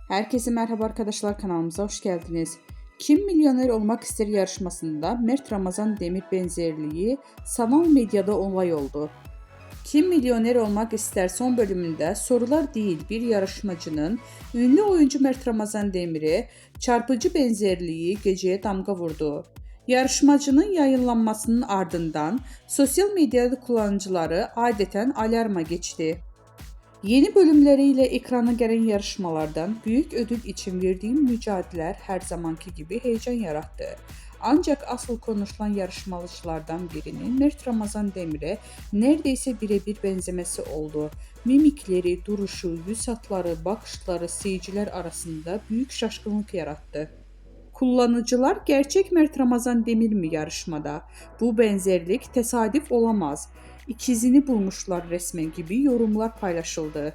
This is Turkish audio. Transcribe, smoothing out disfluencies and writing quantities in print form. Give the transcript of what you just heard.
Herkese merhaba arkadaşlar, kanalımıza hoş geldiniz. Kim Milyoner Olmak İster yarışmasında Mert Ramazan Demir benzerliği sanal medyada olay oldu. Kim Milyoner Olmak İster son bölümünde sorular değil bir yarışmacının ünlü oyuncu Mert Ramazan Demir'e çarpıcı benzerliği geceye damga vurdu. Yarışmacının yayınlanmasının ardından sosyal medyada kullanıcıları adeten alarma geçti. Yeni bölümleriyle ekrana gelen yarışmalardan büyük ödül için verdiğim mücadeleler her zamanki gibi heyecan yarattı. Ancak asıl konuşulan yarışmacılardan birinin Mert Ramazan Demir'e neredeyse birebir benzemesi oldu. Mimikleri, duruşu, yüz hatları, bakışları seyirciler arasında büyük şaşkınlık yarattı. Kullanıcılar gerçek Mert Ramazan Demir mi yarışmada? Bu benzerlik tesadüf olamaz. İkizini bulmuşlar resmen gibi yorumlar paylaşıldı.